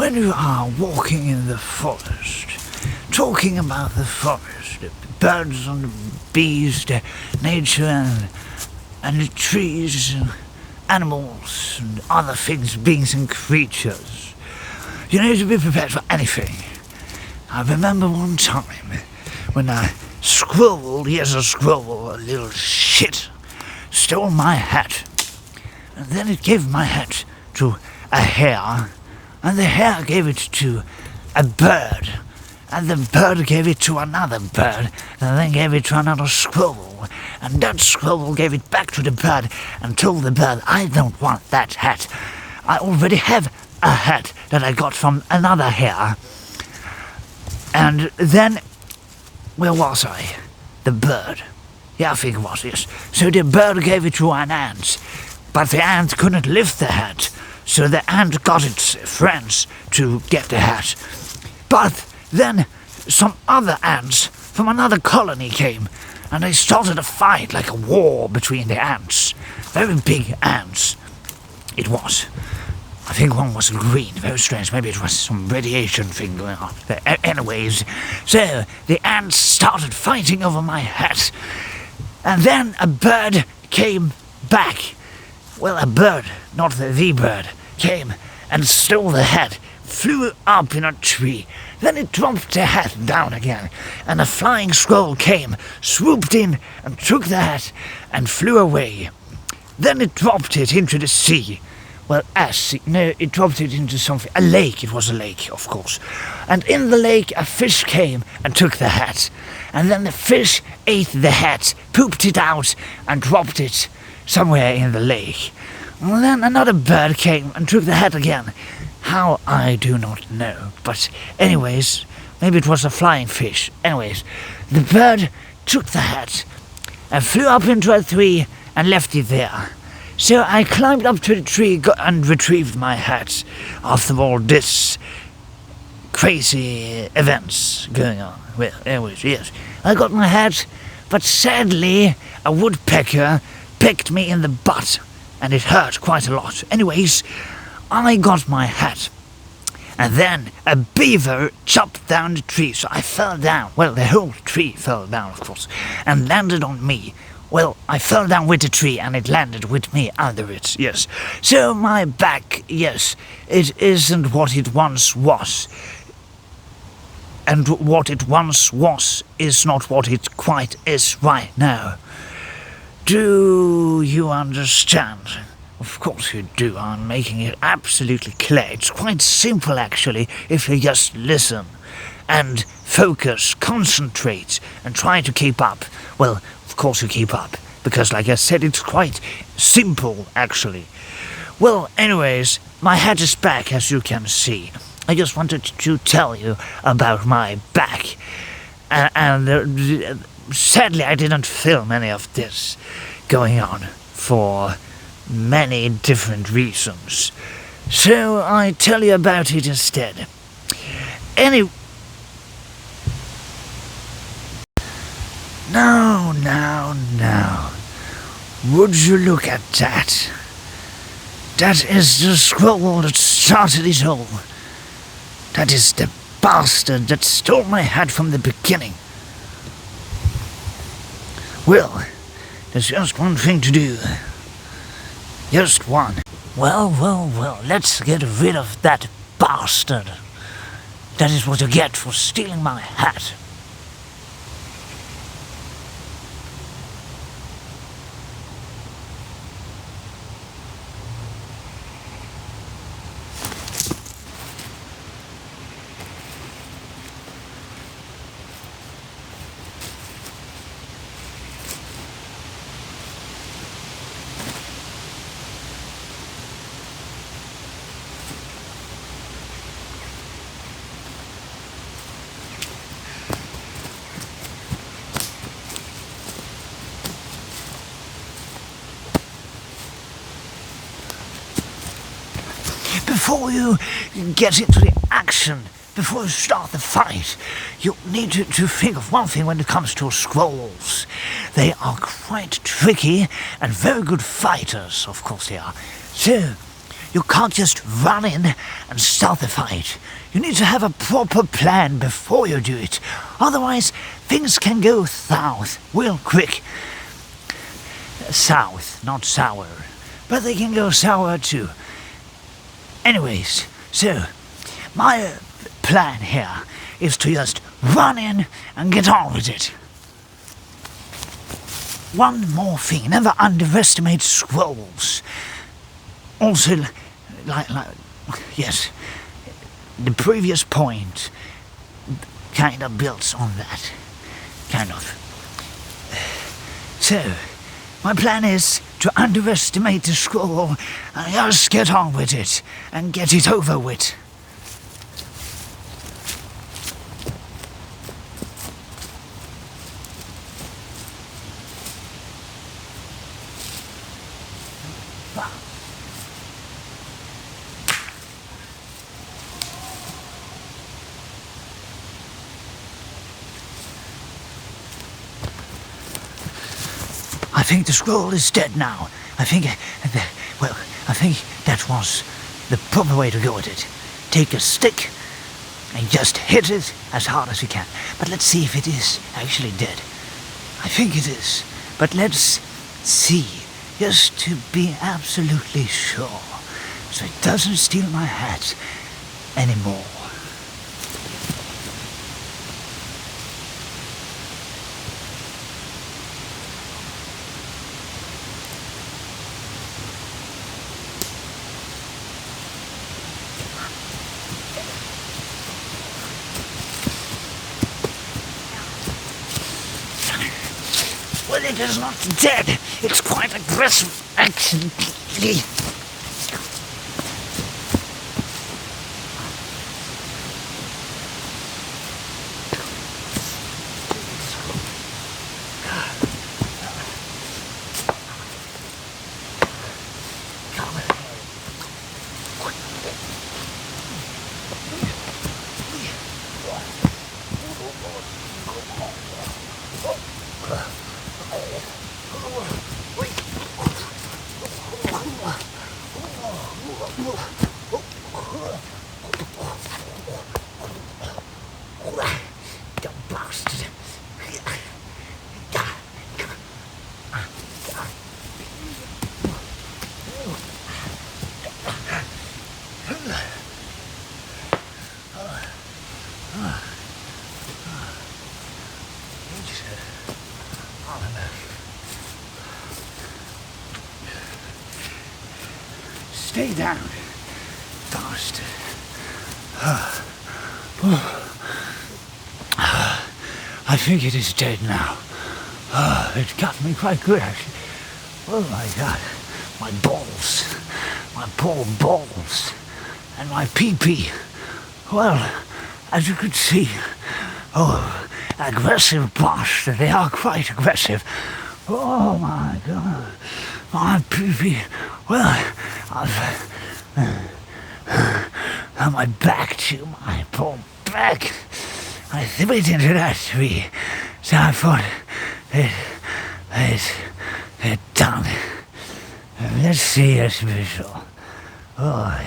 when you are walking in the forest, talking about the forest, the birds and the bees, the nature and the trees, and animals and other things, beings and creatures, you need to be prepared for anything. I remember one time when a squirrel, a little shit, stole my hat. And then it gave my hat to a hare, and the hare gave it to a bird, and the bird gave it to another bird, and then gave it to another squirrel, and that squirrel gave it back to the bird and told the bird, I don't want that hat. I already have a hat that I got from another hare. And then, where was I? The bird. Yeah, I think it was, yes. So the bird gave it to an ant, but the ant couldn't lift the hat, so the ant got its friends to get the hat. But then some other ants from another colony came, and they started a fight, like a war between the ants. Very big ants, it was. I think one was green, very strange, maybe it was some radiation thing going on. Anyways, so the ants started fighting over my hat, and then a bird came back. Well, a bird, not the bird, came and stole the hat, flew up in a tree. Then it dropped the hat down again, and a flying squirrel came, swooped in, and took the hat, and flew away. Then it dropped it into the sea. Well, it dropped it into something, a lake, it was a lake, of course. And in the lake, a fish came and took the hat. And then the fish ate the hat, pooped it out, and dropped it somewhere in the lake. And then another bird came and took the hat again. How, I do not know. But anyways, maybe it was a flying fish. Anyways, the bird took the hat and flew up into a tree and left it there. So I climbed up to the tree and retrieved my hat after all this crazy events going on. Well, anyways, yes, I got my hat, but sadly a woodpecker pecked me in the butt, and it hurt quite a lot. Anyways, I got my hat, and then a beaver chopped down the tree, so I fell down. Well, the whole tree fell down, of course, and landed on me. Well, I fell down with the tree, and it landed with me under it, yes. So my back, yes, it isn't what it once was. And what it once was is not what it quite is right now. Do you understand? Of course you do. I'm making it absolutely clear. It's quite simple, actually, if you just listen and focus, concentrate, and try to keep up. Well, of course you keep up, because like I said, it's quite simple, actually. Well, anyways, my hat is back, as you can see. I just wanted to tell you about my back. And sadly, I didn't film any of this going on for many different reasons. So I tell you about it instead. Now. Would you look at that? That is the squirrel that started it all. That is the bastard that stole my hat from the beginning. Well, there's just one thing to do. Just one. Well, let's get rid of that bastard. That is what you get for stealing my hat. Before you get into the action, before you start the fight, you need to think of one thing when it comes to squirrels. They are quite tricky and very good fighters, of course they are. So, You can't just run in and start the fight. You need to have a proper plan before you do it. Otherwise, things can go south real quick. South, not sour. But they can go sour too. Anyways, so, my plan here is to just run in and get on with it. One more thing, never underestimate squirrels. Also, yes, the previous point kind of builds on that. Kind of. So, my plan is to underestimate the squirrel and just get on with it and get it over with. I think the squirrel is dead now. I think that was the proper way to go with it. Take a stick and just hit it as hard as you can. But let's see if it is actually dead. I think it is. But let's see, just to be absolutely sure, so it doesn't steal my hat anymore. Well, it is not dead. It's quite aggressive, actually. Stay down, bastard. I think it is dead now. It got me quite good, actually. Oh my God, my balls, my poor balls, and my pee-pee. Well, as you could see, aggressive bastard. They are quite aggressive. Oh my God, my pee-pee. Well, on my back too, my poor back. I bit into that tree, so I thought it's done. Let's see this visual. Oh.